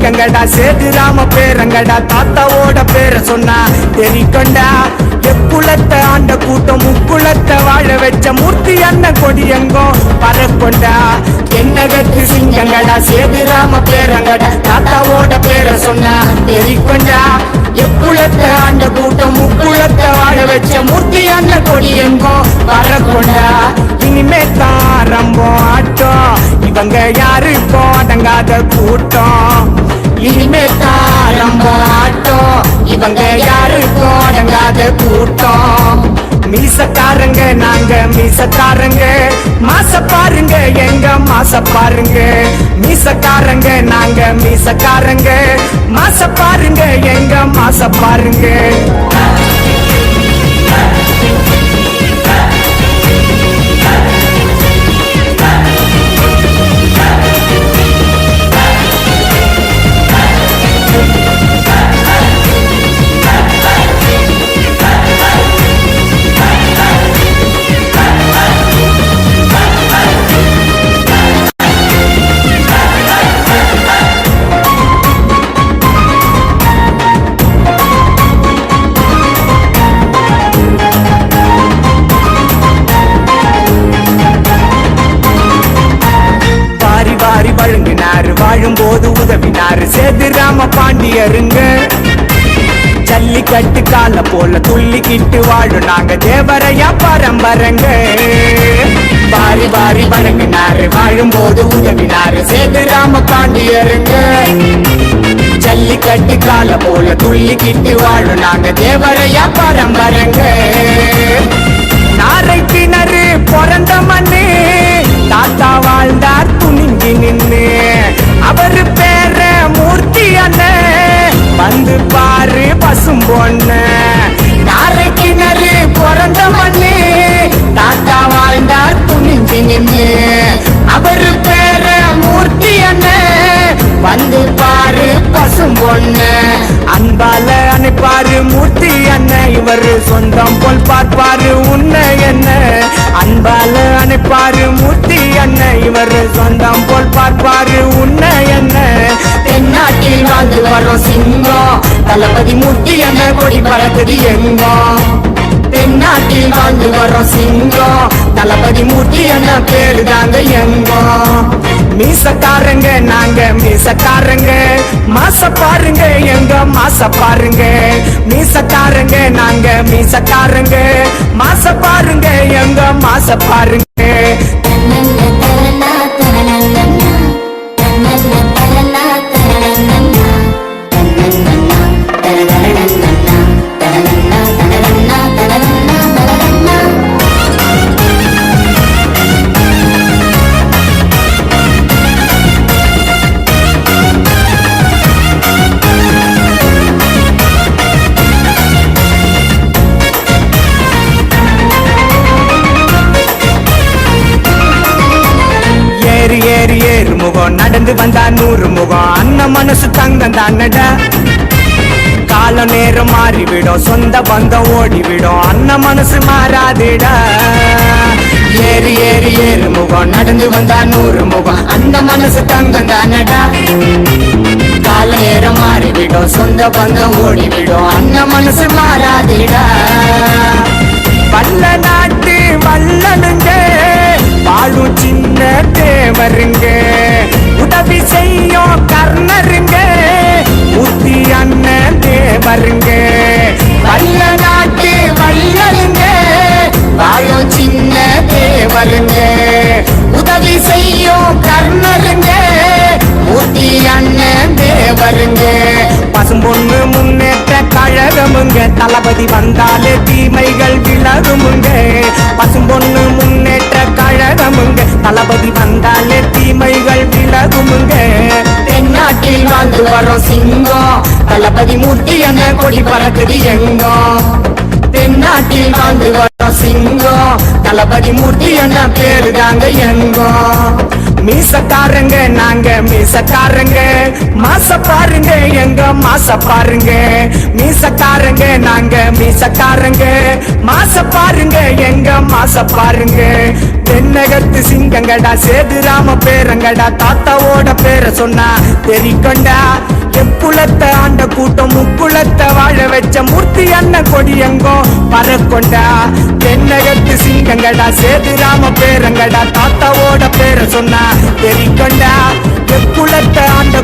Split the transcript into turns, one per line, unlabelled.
சிங்கங்கடா சேதுராம பேரங்கடா தாத்தாவோட பேரை சொன்னா தெரிக்கொண்டா எக்குலத்தை ஆண்ட கூட்டம் முக்குலத்தை வாழ வச்ச மூர்த்தி அண்ணன் கொடியங்கோ பறக்கொண்டா தென்னகத்து சிங்கங்கடா சேதுராம பேரங்கடா தாத்தாவோட பேரை சொன்னா தெரிக்கொண்டா எக்குலத்தை ஆண்ட கூட்டம் முக்குலத்தை வாழ வச்ச மூர்த்தி அண்ணன் கொடியங்கோ பறக்கொண்டா இனிமே தான் ஆரம்பம் ஆட்டம் இவங்க யாருக்கும் அடங்காத கூட்டம் இனிமே தான் ஆரம்பம் ஆட்டம் இவங்க யாருக்கும் அடங்காத கூட்டம் மீசக்காரங்க நாங்க மீசக்காரங்க மாச பாருங்க எங்க மாச பாருங்க மீசக்காரங்க நாங்க மீசக்காரங்க மாச பாருங்க எங்க மாச பாருங்க வாழும்போது உதவினாரு சேதுராம பாண்டியருங்க ஜல்லிக்கட்டு கால போல துள்ளிக்கிட்டு வாழும் நாங்க தேவரையா பரம்பரங்க பாரி பாரி வணங்கினாரு வாழும்போது உதவினாரு சேதுராம பாண்டியருங்க ஜல்லிக்கட்டு கால போல துள்ளிக்கிட்டு வாழும் நாங்க தேவரையா பரம்பரங்க நாரை கிணறு பிறந்த மண்ணு தாத்தா வாழ்ந்தார் துணிஞ்சு நின்னு அவரு பேர மூர்த்தி அண்ணன் வந்து பாரு பசும் பொண்ணு நாரை கிணறு பிறந்த மண்ணு தாத்தா வாழ்ந்தார் துணிஞ்சு நின்னு அவரு பேர மூர்த்தி அண்ணன் வந்து பாரு பசும் பொண்ணு அன்பால அனுப்பாரு மூர்த்தி அண்ணன் இவரு சொந்தம் போல் பார்ப்பாரு உன்னை என்ன அன்பால அனுப்பாரு மூர்த்தி அண்ணன் இவரு சொந்தம் போல் பார்ப்பாரு உன்னை என்ன தென்னாட்டில் வாழ்ந்து வரும் சிங்கம் தளபதி மூர்த்தி அண்ணன் கொடி பறக்குது எங்கோ தென்னாட்டில் வாழ்ந்து வரும் சிங்கம் தளபதி மூர்த்தி அண்ணன் பேரு தாங்க எங்கோ மீசக்காரங்க நாங்க மீசக்காரங்க மாச பாருங்க எங்க மாச பாருங்க மீசக்காரங்க நாங்க மீசக்காரங்க மாச பாருங்க எங்க மாச பாருங்க நடந்து வந்தா 100 முகம் அண்ணன் மனசு தங்கம் தானடா காலம் நேரம் மாறிவிடும் சொந்த பந்தம் ஓடிவிடும் அண்ணன் மனசு மாறாதுடா ஏறு ஏறு ஏறு முகம் நடந்து வந்தா 100 முகம் அந்த மனசு தங்கம் தானடா கால நேரம் மாறிவிடும் சொந்த பந்தம் ஓடிவிடும் அண்ணன் மனசு மாறாதுடா வல்ல நாட்டு வல்லனுங்க வாழும் சின்ன தேவருங்க உதவி செய்யும் கர்ணருங்க ஊத்தி அண்ணன் தேவருங்க வல்ல நாட்டு வல்லனுங்க வாழும் சின்ன தேவருங்க உதவி செய்யும் கர்ணருங்க ஊத்தி அண்ணன் தேவருங்க பசும்பொண்ணு முன்னேற்ற கழகமுங்க தளபதி வந்தாலே தீமைகள் விலகுமுங்க பசும்பொண்ணு முன்னேற்ற கழகமுங்க தளபதி வந்தாலே தீமைகள் விலகுமுங்க தென்னாட்டில் வாழ்ந்து வரும் சிங்கம் தளபதி மூர்த்தி அண்ணன் கொடி பறக்குது எங்கோ தென்னாட்டில் வாழ்ந்து வரும் சிங்கம் தளபதி மூர்த்தி அண்ணன் பேரு தாங்க எங்கோ மீசக்காரங்க நாங்க மீசக்காரங்க மாச பாருங்க எங்க மாச பாருங்க மீசக்காரங்க நாங்க மீசக்காரங்க மாச பாருங்க எங்க மாச பாருங்க தென்னகத்து சிங்கங்கடா சேதுராம பேரங்கடா தாத்தாவோட பேரை சொன்னா தெரிக்கொண்டா எக்குலத்தை ஆண்ட கூட்டம் முக்குலத்தை வாழ வச்ச மூர்த்தி அண்ணன் கொடியங்கோ பறக்கொண்டா தென்னகத்து சிங்கங்கடா சேதுராம பேரங்கடா தாத்தாவோட பேரை சொன்னா தெரிக்கொண்டா எக்குலத்தை ஆண்ட